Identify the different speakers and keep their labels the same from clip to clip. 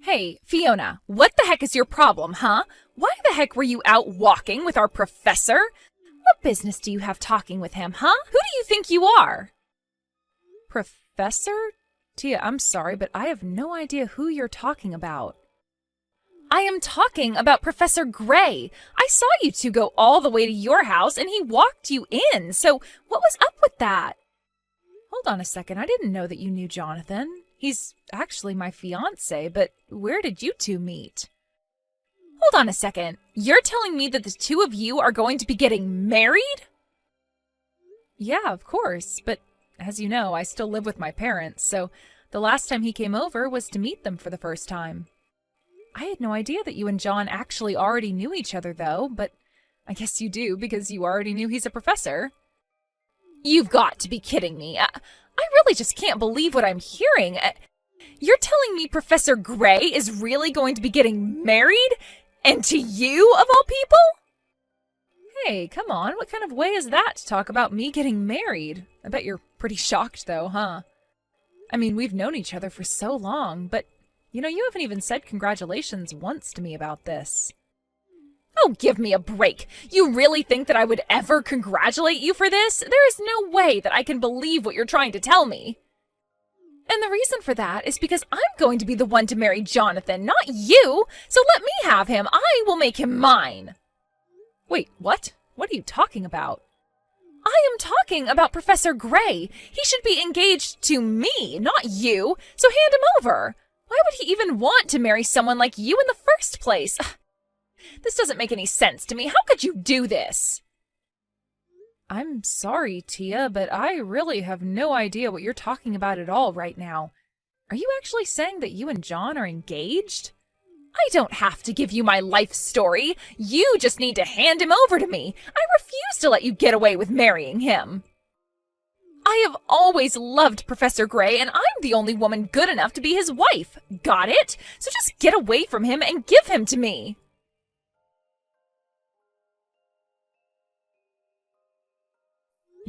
Speaker 1: Hey, Fiona, what the heck is your problem, huh? Why the heck were you out walking with our professor? What business do you have talking with him, huh? Who do you think you are? Professor? Tia, I'm sorry, but I have no idea who you're talking about. I am talking about Professor Gray. I saw you two go all the way to your house and he walked you in, so what was up with that? Hold on a second, I didn't know that you knew Jonathan. He's actually my fiancé, but where did you two meet? Hold on a second, you're telling me that the two of you are going to be getting married? Yeah, of course, but as you know, I still live with my parents, so the last time he came over was to meet them for the first time. I had no idea that you and John actually already knew each other, though, but I guess you do because you already knew he's a professor. You've got to be kidding me. I really just can't believe what I'm hearing. You're telling me Professor Gray is really going to be getting married? And to you, of all people? Hey, come on, what kind of way is that to talk about me getting married? I bet you're pretty shocked, though, huh? I mean, we've known each other for so long, but, you haven't even said congratulations once to me about this. Oh, give me a break. You really think that I would ever congratulate you for this? There is no way that I can believe what you're trying to tell me. And the reason for that is because I'm going to be the one to marry Jonathan, not you. So let me have him. I will make him mine. Wait, what? What are you talking about? I am talking about Professor Gray. He should be engaged to me, not you. So hand him over. Why would he even want to marry someone like you in the first place? This doesn't make any sense to me. How could you do this? I'm sorry, Tia, but I really have no idea what you're talking about at all right now. Are you actually saying that you and John are engaged? I don't have to give you my life story. You just need to hand him over to me. I refuse to let you get away with marrying him. I have always loved Professor Gray, and I'm the only woman good enough to be his wife. Got it? So just get away from him and give him to me.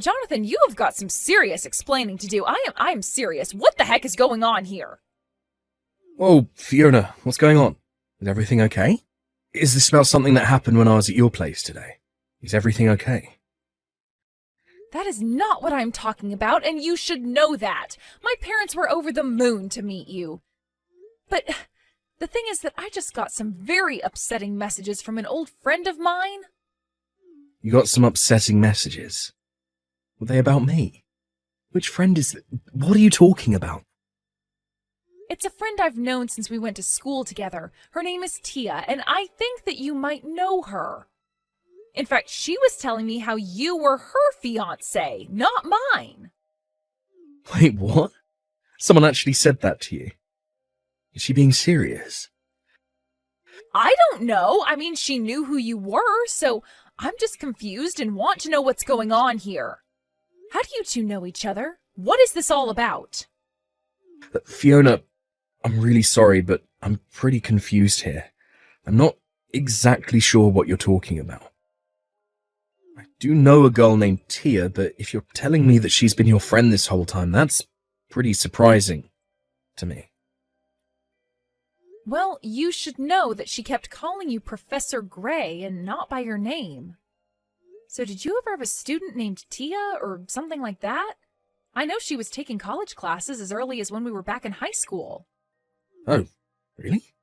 Speaker 1: Jonathan, you have got some serious explaining to do. I am serious. What the heck is going on here?
Speaker 2: Whoa, Fiona, what's going on? Is everything okay? Is this about something that happened when I was at your place today? Is everything okay?
Speaker 1: That is not what I'm talking about, and you should know that. My parents were over the moon to meet you. But the thing is that I just got some very upsetting messages from an old friend of mine.
Speaker 2: You got some upsetting messages? Were they about me? Which friend is... What are you talking about?
Speaker 1: It's a friend I've known since we went to school together. Her name is Tia, and I think that you might know her. In fact, she was telling me how you were her fiancé, not mine.
Speaker 2: Wait, what? Someone actually said that to you? Is she being serious?
Speaker 1: I don't know. I mean, she knew who you were, so I'm just confused and want to know what's going on here. How do you two know each other? What is this all about?
Speaker 2: Fiona, I'm really sorry, but I'm pretty confused here. I'm not exactly sure what you're talking about. I do know a girl named Tia, but if you're telling me that she's been your friend this whole time, that's pretty surprising to me.
Speaker 1: Well, you should know that she kept calling you Professor Gray and not by your name. So did you ever have a student named Tia or something like that? I know she was taking college classes as early as when we were back in high school.
Speaker 2: Oh, really?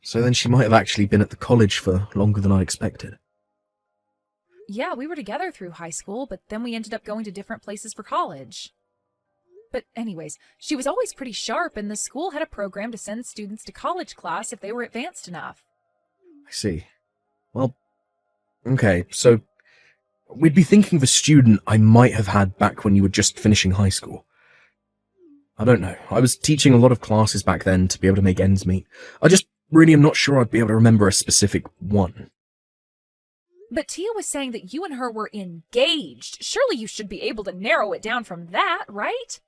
Speaker 2: So then she might have actually been at the college for longer than I expected.
Speaker 1: Yeah, we were together through high school, but then we ended up going to different places for college. But anyways, she was always pretty sharp, and the school had a program to send students to college class if they were advanced enough.
Speaker 2: I see. Well, okay, so we'd be thinking of a student I might have had back when you were just finishing high school. I don't know. I was teaching a lot of classes back then to be able to make ends meet. I just really am not sure I'd be able to remember a specific one.
Speaker 1: But Tia was saying that you and her were engaged. Surely you should be able to narrow it down from that, right?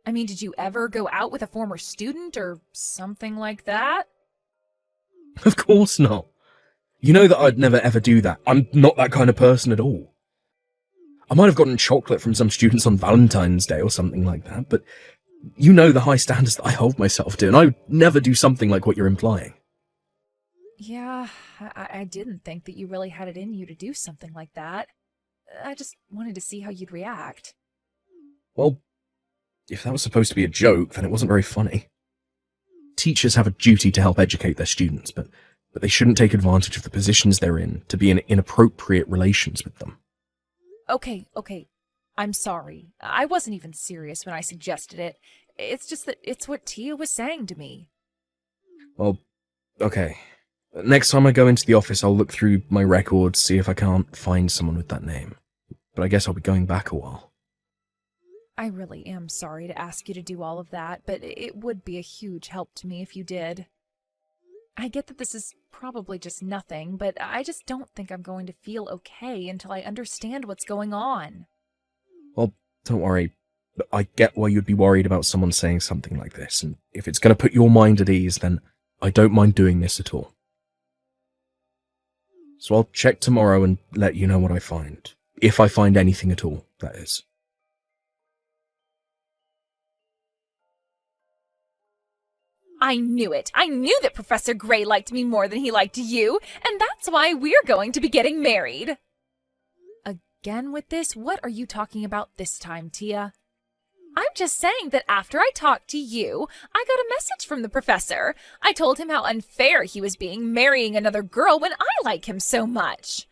Speaker 1: I mean, did you ever go out with a former student or something like that?
Speaker 2: Of course not. You know that I'd never ever do that. I'm not that kind of person at all. I might have gotten chocolate from some students on Valentine's Day or something like that, but You know the high standards that I hold myself to, and I would never do something like what you're implying.
Speaker 1: Yeah, I didn't think that you really had it in you to do something like that. I just wanted to see how you'd react.
Speaker 2: Well, if that was supposed to be a joke, then it wasn't very funny. Teachers have a duty to help educate their students, but they shouldn't take advantage of the positions they're in to be in inappropriate relations with them.
Speaker 1: Okay. I'm sorry. I wasn't even serious when I suggested it. It's just that it's what Tia was saying to me.
Speaker 2: Well, okay. Next time I go into the office, I'll look through my records, see if I can't find someone with that name. But I guess I'll be going back a while.
Speaker 1: I really am sorry to ask you to do all of that, but it would be a huge help to me if you did. I get that this is probably just nothing, but I just don't think I'm going to feel okay until I understand what's going on.
Speaker 2: Well, don't worry. I get why you'd be worried about someone saying something like this, and if it's going to put your mind at ease, then I don't mind doing this at all. So I'll check tomorrow and let you know what I find. If I find anything at all, that is.
Speaker 1: I knew it. I knew that Professor Gray liked me more than he liked you, and that's why we're going to be getting married. Again with this? What are you talking about this time, Tia? I'm just saying that after I talked to you, I got a message from the professor. I told him how unfair he was being marrying another girl when I like him so much.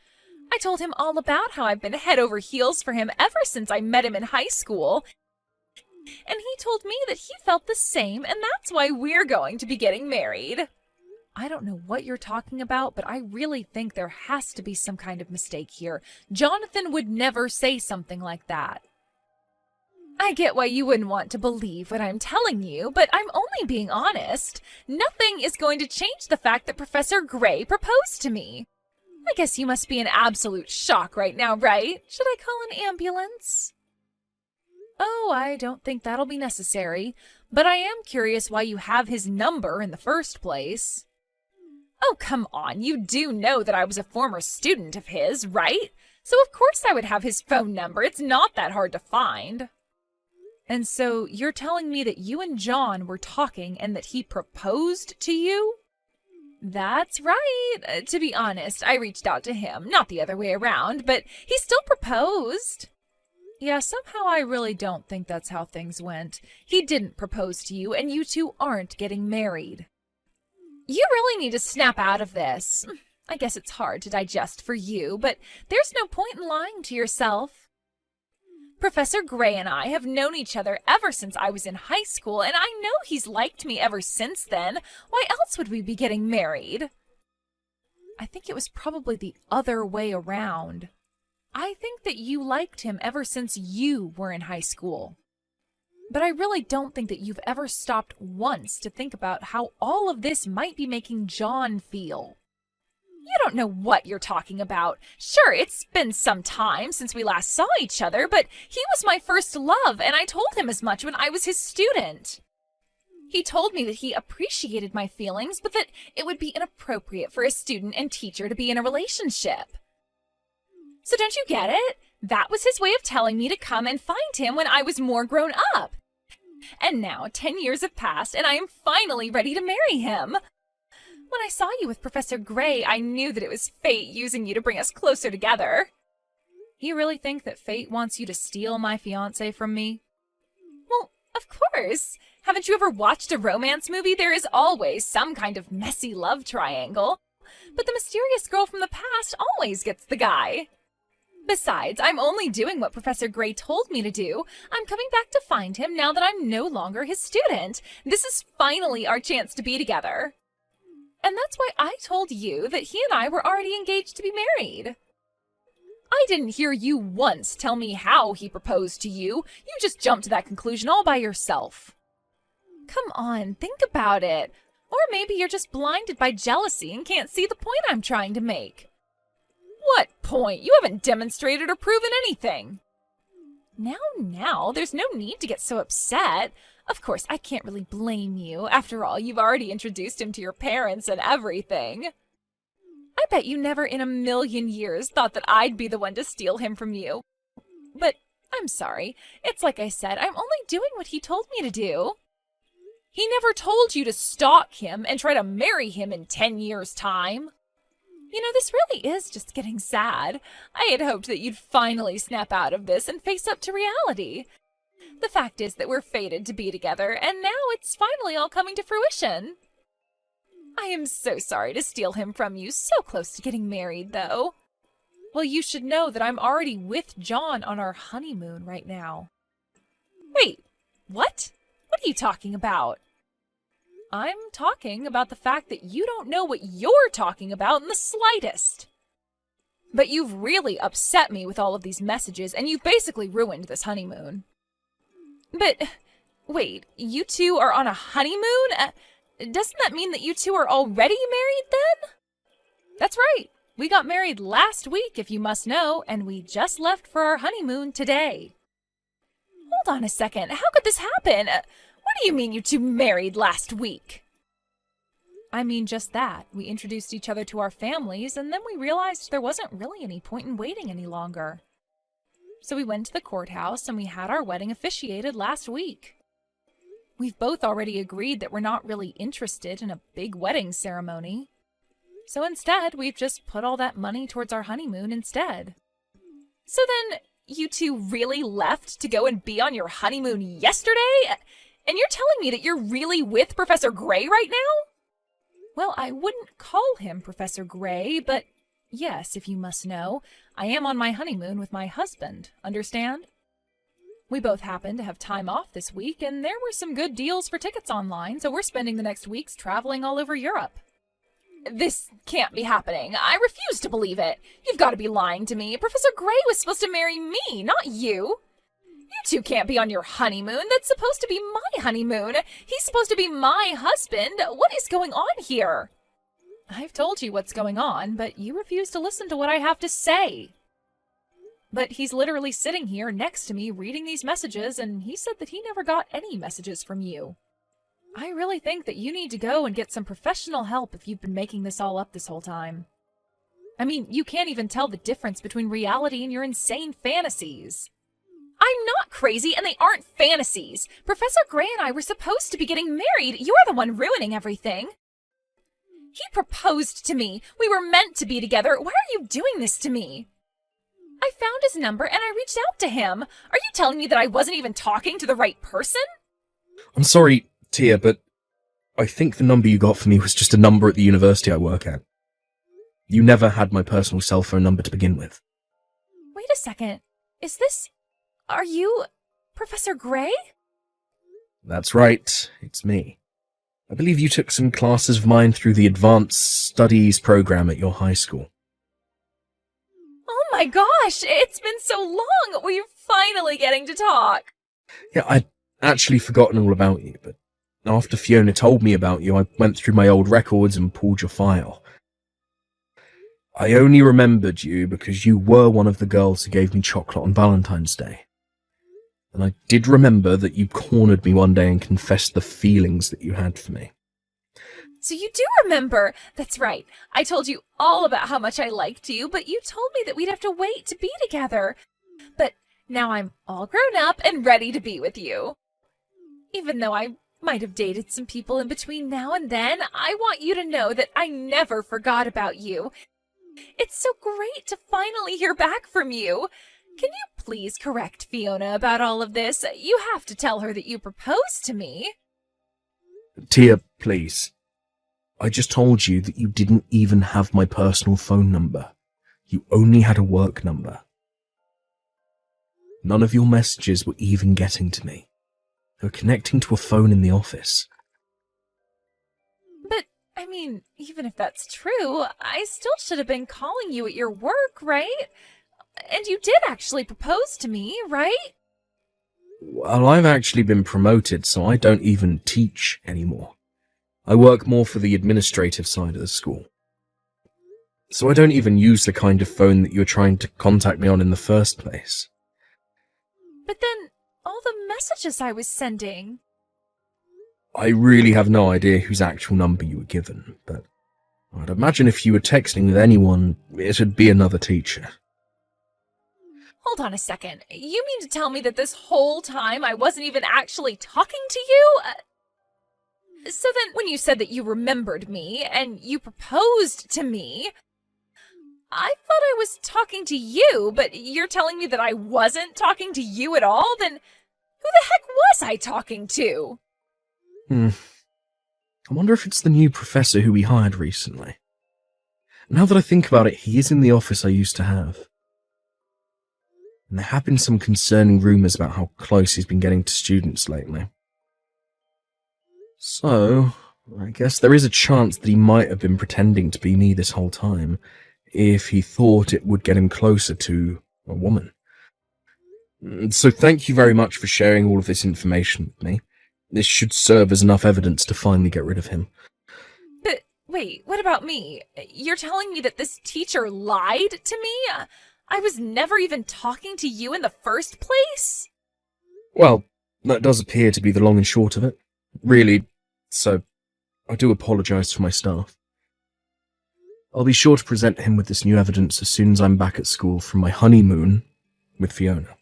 Speaker 1: I told him all about how I've been head over heels for him ever since I met him in high school. And he told me that he felt the same, and that's why we're going to be getting married. I don't know what you're talking about, but I really think there has to be some kind of mistake here. Jonathan would never say something like that. I get why you wouldn't want to believe what I'm telling you, but I'm only being honest. Nothing is going to change the fact that Professor Gray proposed to me. I guess you must be in absolute shock right now, right? Should I call an ambulance? Oh, I don't think that'll be necessary, but I am curious why you have his number in the first place. Oh, come on, you do know that I was a former student of his, right? So of course I would have his phone number. It's not that hard to find. And so you're telling me that you and John were talking and that he proposed to you? That's right. To be honest, I reached out to him, not the other way around, but he still proposed. Yeah, somehow I really don't think that's how things went. He didn't propose to you, and you two aren't getting married. You really need to snap out of this. I guess it's hard to digest for you, but there's no point in lying to yourself. Professor Gray and I have known each other ever since I was in high school, and I know he's liked me ever since then. Why else would we be getting married? I think it was probably the other way around. I think that you liked him ever since you were in high school. But I really don't think that you've ever stopped once to think about how all of this might be making John feel. You don't know what you're talking about. Sure, it's been some time since we last saw each other, but he was my first love, and I told him as much when I was his student. He told me that he appreciated my feelings, but that it would be inappropriate for a student and teacher to be in a relationship. So don't you get it? That was his way of telling me to come and find him when I was more grown up. And now 10 years have passed, and I am finally ready to marry him. When I saw you with Professor Gray, I knew that it was fate using you to bring us closer together. You really think that fate wants you to steal my fiancé from me? Well, of course. Haven't you ever watched a romance movie? There is always some kind of messy love triangle. But the mysterious girl from the past always gets the guy. Besides, I'm only doing what Professor Gray told me to do. I'm coming back to find him now that I'm no longer his student. This is finally our chance to be together. And that's why I told you that he and I were already engaged to be married. I didn't hear you once tell me how he proposed to you. You just jumped to that conclusion all by yourself. Come on, think about it. Or maybe you're just blinded by jealousy and can't see the point I'm trying to make. What point? You haven't demonstrated or proven anything. Now, there's no need to get so upset. Of course, I can't really blame you. After all, you've already introduced him to your parents and everything. I bet you never in a million years thought that I'd be the one to steal him from you. But I'm sorry. It's like I said, I'm only doing what he told me to do. He never told you to stalk him and try to marry him in 10 years' time. You know, this really is just getting sad. I had hoped that you'd finally snap out of this and face up to reality. The fact is that we're fated to be together, and now it's finally all coming to fruition. I am so sorry to steal him from you, so close to getting married, though. Well, you should know that I'm already with John on our honeymoon right now. Wait, what? What are you talking about? I'm talking about the fact that you don't know what you're talking about in the slightest. But you've really upset me with all of these messages, and you've basically ruined this honeymoon. But, wait, you two are on a honeymoon? Doesn't that mean that you two are already married then? That's right. We got married last week, if you must know, and we just left for our honeymoon today. Hold on a second. How could this happen? What do you mean you two married last week? I mean just that. We introduced each other to our families, and then we realized there wasn't really any point in waiting any longer. So we went to the courthouse, and we had our wedding officiated last week. We've both already agreed that we're not really interested in a big wedding ceremony. So instead, we've just put all that money towards our honeymoon instead. So then, you two really left to go and be on your honeymoon yesterday? And you're telling me that you're really with Professor Gray right now? Well, I wouldn't call him Professor Gray, but yes, if you must know, I am on my honeymoon with my husband, understand? We both happen to have time off this week, and there were some good deals for tickets online, so we're spending the next weeks traveling all over Europe. This can't be happening. I refuse to believe it. You've got to be lying to me. Professor Gray was supposed to marry me, not you. You two can't be on your honeymoon. That's supposed to be my honeymoon. He's supposed to be my husband. What is going on here? I've told you what's going on, but you refuse to listen to what I have to say. But he's literally sitting here next to me reading these messages, and he said that he never got any messages from you. I really think that you need to go and get some professional help if you've been making this all up this whole time. I mean, you can't even tell the difference between reality and your insane fantasies. I'm not crazy, and they aren't fantasies. Professor Gray and I were supposed to be getting married. You're the one ruining everything. He proposed to me. We were meant to be together. Why are you doing this to me? I found his number and I reached out to him. Are you telling me that I wasn't even talking to the right person?
Speaker 2: I'm sorry, Tia, but I think the number you got for me was just a number at the university I work at. You never had my personal cell phone number to begin with.
Speaker 1: Wait a second. Are you Professor Gray?
Speaker 2: That's right, it's me. I believe you took some classes of mine through the Advanced Studies program at your high school.
Speaker 1: Oh my gosh, it's been so long. We're finally getting to talk.
Speaker 2: Yeah, I'd actually forgotten all about you, but after Fiona told me about you, I went through my old records and pulled your file. I only remembered you because you were one of the girls who gave me chocolate on Valentine's Day. And I did remember that you cornered me one day and confessed the feelings that you had for me.
Speaker 1: So you do remember. That's right. I told you all about how much I liked you, but you told me that we'd have to wait to be together. But now I'm all grown up and ready to be with you. Even though I might have dated some people in between now and then, I want you to know that I never forgot about you. It's so great to finally hear back from you. Can you please correct Fiona about all of this? You have to tell her that you proposed to me.
Speaker 2: Tia, please. I just told you that you didn't even have my personal phone number. You only had a work number. None of your messages were even getting to me. They were connecting to a phone in the office.
Speaker 1: But, I mean, even if that's true, I still should have been calling you at your work, right? And you did actually propose to me, right?
Speaker 2: Well, I've actually been promoted, so I don't even teach anymore. I work more for the administrative side of the school. So I don't even use the kind of phone that you were trying to contact me on in the first place.
Speaker 1: But then, all the messages I was sending...
Speaker 2: I really have no idea whose actual number you were given, but I'd imagine if you were texting with anyone, it would be another teacher.
Speaker 1: Hold on a second. You mean to tell me that this whole time I wasn't even actually talking to you? So then, when you said that you remembered me and you proposed to me, I thought I was talking to you, but you're telling me that I wasn't talking to you at all? Then who the heck was I talking to?
Speaker 2: I wonder if it's the new professor who we hired recently. Now that I think about it, he is in the office I used to have. And there have been some concerning rumours about how close he's been getting to students lately. So, I guess there is a chance that he might have been pretending to be me this whole time, if he thought it would get him closer to a woman. So thank you very much for sharing all of this information with me. This should serve as enough evidence to finally get rid of him.
Speaker 1: But wait, what about me? You're telling me that this teacher lied to me? I was never even talking to you in the first place?
Speaker 2: Well, that does appear to be the long and short of it. Really, so I do apologise for my staff. I'll be sure to present him with this new evidence as soon as I'm back at school from my honeymoon with Fiona.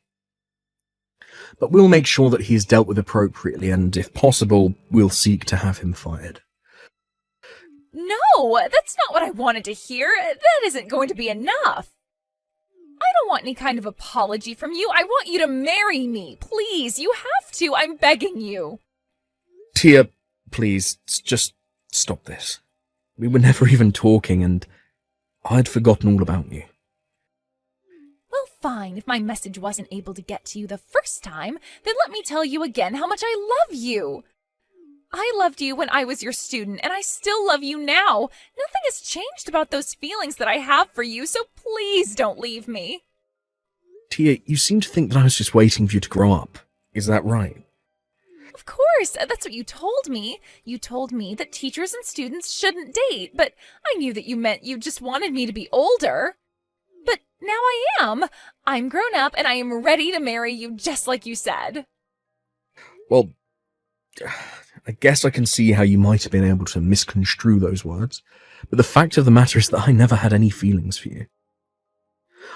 Speaker 2: But we'll make sure that he is dealt with appropriately, and if possible, we'll seek to have him fired.
Speaker 1: No, that's not what I wanted to hear. That isn't going to be enough. I don't want any kind of apology from you. I want you to marry me. Please, you have to. I'm begging you.
Speaker 2: Tia, please, just stop this. We were never even talking, and I'd forgotten all about you.
Speaker 1: Well, fine. If my message wasn't able to get to you the first time, then let me tell you again how much I love you. I loved you when I was your student, and I still love you now. Nothing has changed about those feelings that I have for you, so please don't leave me.
Speaker 2: Tia, you seem to think that I was just waiting for you to grow up. Is that right?
Speaker 1: Of course, that's what you told me. You told me that teachers and students shouldn't date, but I knew that you meant you just wanted me to be older. But now I am. I'm grown up, and I am ready to marry you just like you said.
Speaker 2: Well, I guess I can see how you might have been able to misconstrue those words, but the fact of the matter is that I never had any feelings for you.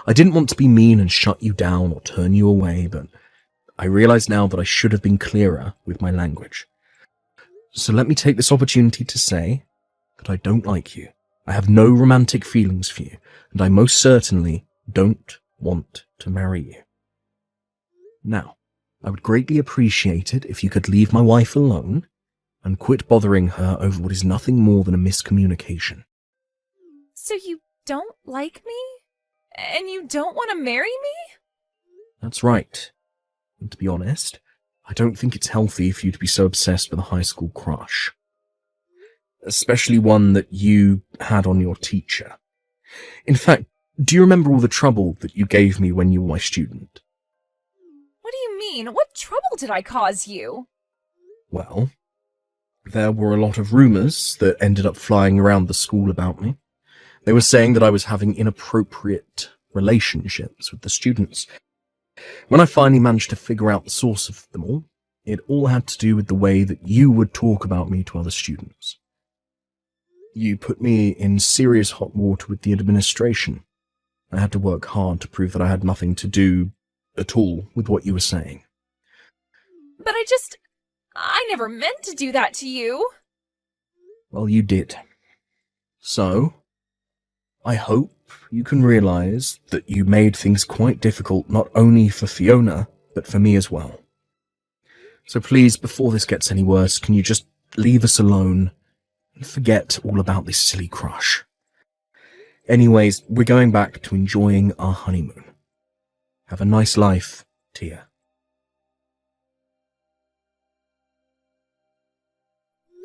Speaker 2: I didn't want to be mean and shut you down or turn you away, but I realise now that I should have been clearer with my language. So let me take this opportunity to say that I don't like you. I have no romantic feelings for you, and I most certainly don't want to marry you. Now, I would greatly appreciate it if you could leave my wife alone and quit bothering her over what is nothing more than a miscommunication.
Speaker 1: So you don't like me? And you don't want to marry me?
Speaker 2: That's right. And to be honest, I don't think it's healthy for you to be so obsessed with a high school crush. Especially one that you had on your teacher. In fact, do you remember all the trouble that you gave me when you were my student?
Speaker 1: What do you mean? What trouble did I cause you?
Speaker 2: Well, there were a lot of rumours that ended up flying around the school about me. They were saying that I was having inappropriate relationships with the students. When I finally managed to figure out the source of them all, it all had to do with the way that you would talk about me to other students. You put me in serious hot water with the administration. I had to work hard to prove that I had nothing to do at all with what you were saying.
Speaker 1: But I never meant to do that to you.
Speaker 2: Well, you did. So, I hope you can realise that you made things quite difficult not only for Fiona, but for me as well. So please, before this gets any worse, can you just leave us alone and forget all about this silly crush? Anyways, we're going back to enjoying our honeymoon. Have a nice life, Tia.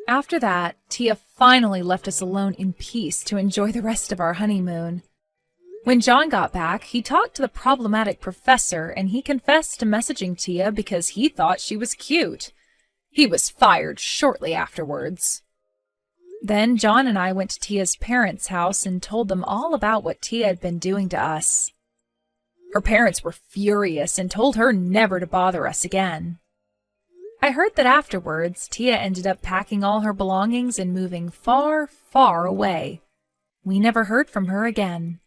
Speaker 1: After that, Tia finally left us alone in peace to enjoy the rest of our honeymoon. When John got back, he talked to the problematic professor, and he confessed to messaging Tia because he thought she was cute. He was fired shortly afterwards. Then John and I went to Tia's parents' house and told them all about what Tia had been doing to us. Her parents were furious and told her never to bother us again. I heard that afterwards, Tia ended up packing all her belongings and moving far, far away. We never heard from her again.